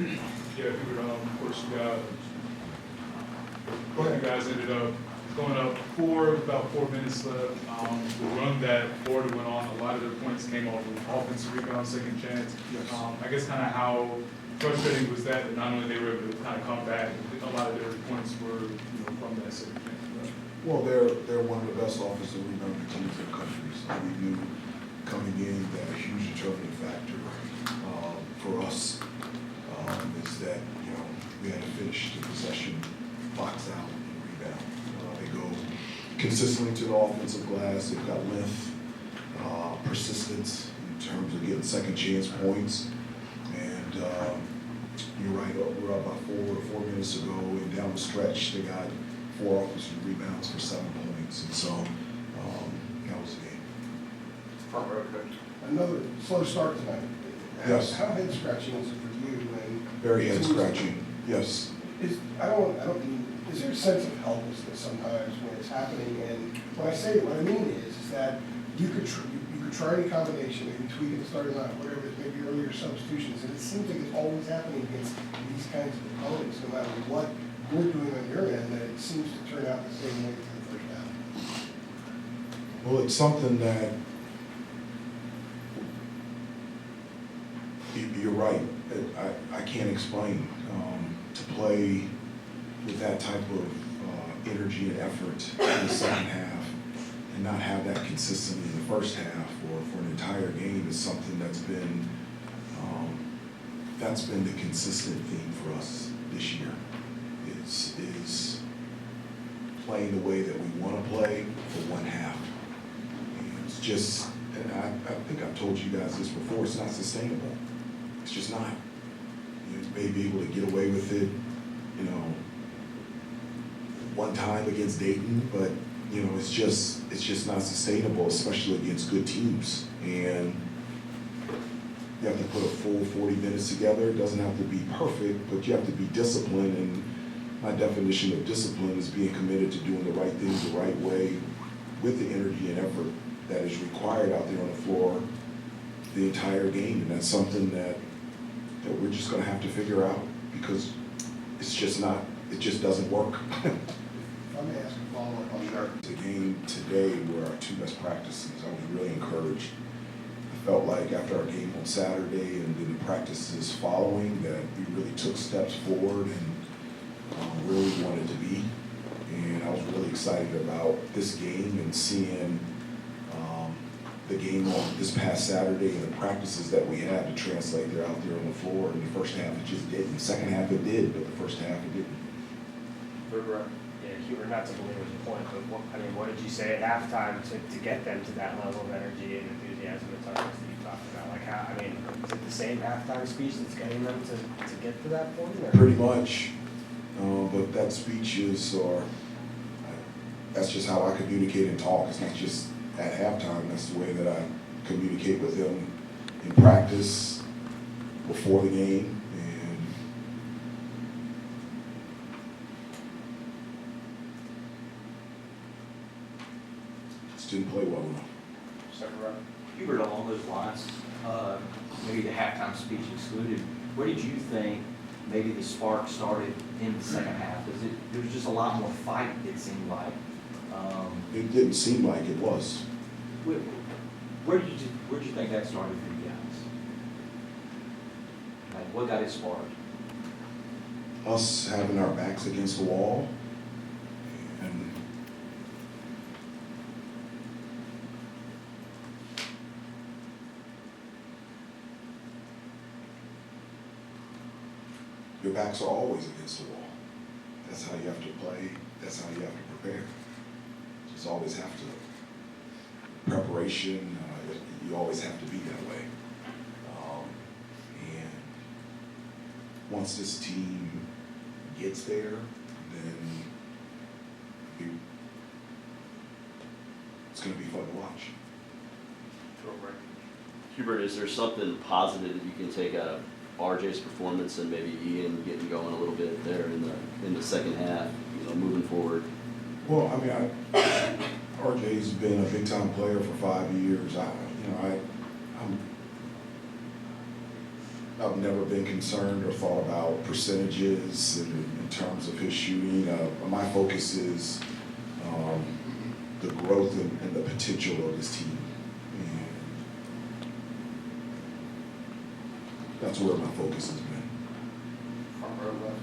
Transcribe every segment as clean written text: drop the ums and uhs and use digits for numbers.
Yeah, if you would, of course, you guys ended up going up about 4 minutes left. The run that Florida went on, a lot of their points came off of offensive rebound, second chance. Yes. I guess kind of how frustrating was that not only they were able to kind of come back, a lot of their points were from that second chance. Well, they're one of the best offensive rebounding teams in the country. So we knew coming in that a huge determining factor for us is that we had to finish the possession box out and rebound. They go consistently to the offensive glass. They've got length, persistence in terms of getting second chance points. And you're right, we're up about 4 minutes ago, and down the stretch they got 4 offensive rebounds for 7 points. And so that was the game. Front row coach. Another slow start tonight. Yes. How head scratching is it for you when? Very head scratching, yes. Is there a sense of helplessness sometimes when it's happening? And what I mean is that you could try any combination, maybe tweak it, start it out, whatever it is, maybe earlier substitutions, and it seems like it's always happening against these kinds of opponents, no matter what you're doing on your end, that it seems to turn out the same way for the first half. Well, it's something that you're right. I can't explain. To play with that type of energy and effort in the second half and not have that consistently in the first half or for an entire game is something that's been the consistent theme for us this year. Is playing the way that we want to play for one half. And it's just, and I think I've told you guys this before, it's not sustainable. It's just not. You may be able to get away with it, one time against Dayton, but it's just not sustainable, especially against good teams. And you have to put a full 40 minutes together. It doesn't have to be perfect, but you have to be disciplined. And my definition of discipline is being committed to doing the right things the right way with the energy and effort that is required out there on the floor the entire game. And that's something that we're just going to have to figure out because it just doesn't work. Let me ask a follow-up on that. The game today were our 2 best practices. I was really encouraged. I felt like after our game on Saturday and then the practices following that we really took steps forward and really wanted to be. And I was really excited about this game and seeing the game on this past Saturday and the practices that we had to translate there out there on the floor. In the first half, it just didn't. The second half, it did, but the first half, it didn't. Hurbert. Yeah, Huber, not to belabor the point, but what did you say at halftime to get them to that level of energy and enthusiasm and toughness that you talked about? Is it the same halftime speech that's getting them to get to that point? Or? Pretty much. But that speech that's just how I communicate and talk. It's not just at halftime. That's the way that I communicate with them in practice, before the game, and just didn't play well enough. Second row. Hubert, along those lines, maybe the halftime speech excluded, where did you think maybe the spark started in the second half? There was just a lot more fight, it seemed like. It didn't seem like it was. Where did you think that started for you guys? Like, what got it sparked? Us having our backs against the wall, and your backs are always against the wall. That's how you have to play. That's how you have to prepare. Just always have to. Preparation, you always have to be that way. And once this team gets there, then it's going to be fun to watch. Hubert, is there something positive that you can take out of RJ's performance and maybe Ian getting going a little bit there in the second half, moving forward? Well, RJ's been a big-time player for 5 years. I've never been concerned or thought about percentages in terms of his shooting. My focus is the growth and the potential of this team. And that's where my focus has been. Front row left.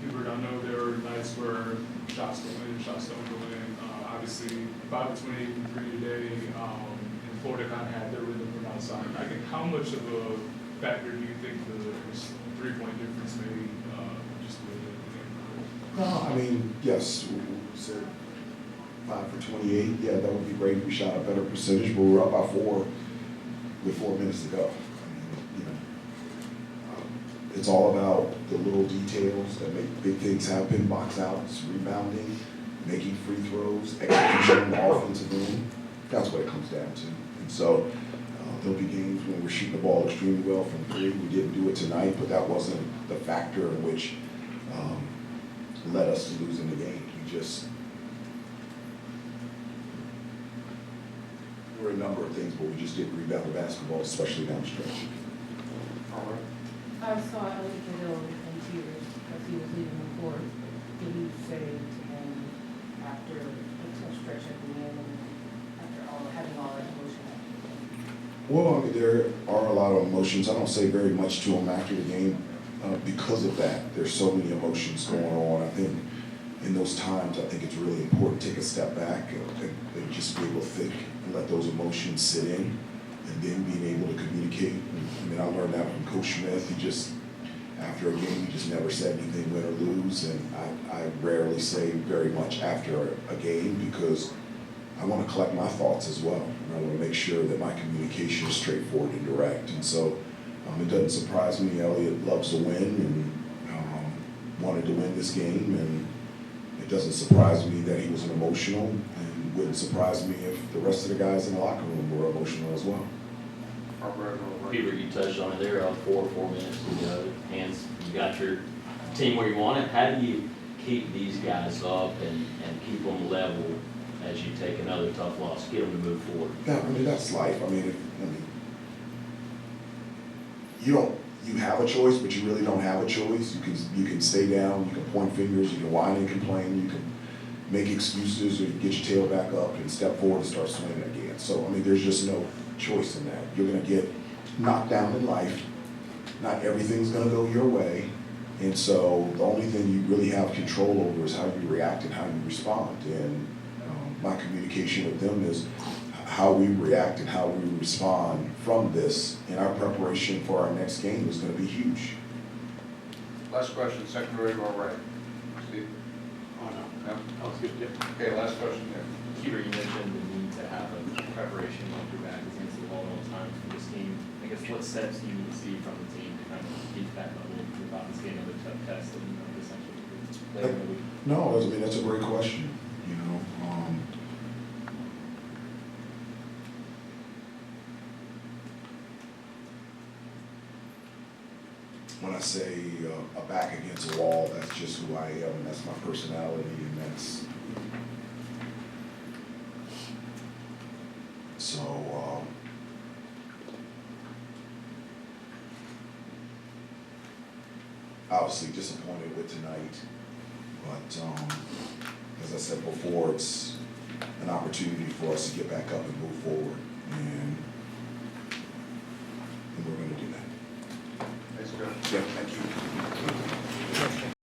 Hubert, I know there were nights where shots go in, shots don't go in. Obviously, 5 of 28 from 3 today, and Florida kind of had their rhythm from outside. I think how much of a factor do you think the 3-point difference made just with the game? No, I mean, yes, we said 5 for 28. Yeah, that would be great if we shot a better percentage, but we were up by 4 with 4 minutes to go. I mean, it's all about the little details that make big things happen, box outs, rebounding, making free throws, execution on the offensive end. That's what it comes down to. And so there'll be games when we're shooting the ball extremely well from 3. We didn't do it tonight, but that wasn't the factor in which led us to losing the game. There were a number of things, but we just didn't rebound the basketball, especially down the stretch. Front row. I saw Elliot Cahill in tears as he was leaving the court. Did he say to him after a tough stretch at the end and after having all that emotion? Well, I mean, there are a lot of emotions. I don't say very much to him after the game because of that. There's so many emotions going on. I think in those times, I think it's really important to take a step back and just be able to think and let those emotions sit in, and then being able to communicate. I mean, I learned that from Coach Smith. He just, after a game, he just never said anything, win or lose, and I rarely say very much after a game because I want to collect my thoughts as well. And I want to make sure that my communication is straightforward and direct. And so it doesn't surprise me. Elliot loves to win and wanted to win this game, and it doesn't surprise me that he was an emotional, and wouldn't surprise me if the rest of the guys in the locker room were emotional as well. Front row to the right. Peter, you touched on it there, 4 minutes to go. Hands, you got your team where you want it. How do you keep these guys up and keep them level as you take another tough loss, get them to move forward? Yeah, I mean, that's life. I mean, you have a choice, but you really don't have a choice. You can stay down, you can point fingers, you can whine and complain, you can make excuses, or you get your tail back up and step forward and start swinging again. So, I mean, there's just no choice in that. You're gonna get knocked down in life. Not everything's gonna go your way. And so the only thing you really have control over is how you react and how you respond. And my communication with them is how we react and how we respond from this, and our preparation for our next game is going to be huge. Last question, second row to our right. Steve? Oh, no. No? That was good, yeah. Okay, last question there. Peter, you mentioned the need to have a preparation on your back against the ball at all times for this team. I guess what steps do you need to see from the team to kind of get to that level without this getting another tough test that you know essentially later in the week? No, I mean, that's a great question. When I say a back against a wall, that's just who I am, and that's my personality, and that's so. Obviously disappointed with tonight, but as I said before, it's an opportunity for us to get back up and move forward, and we're going to do that. Let's go. Yeah, thank you.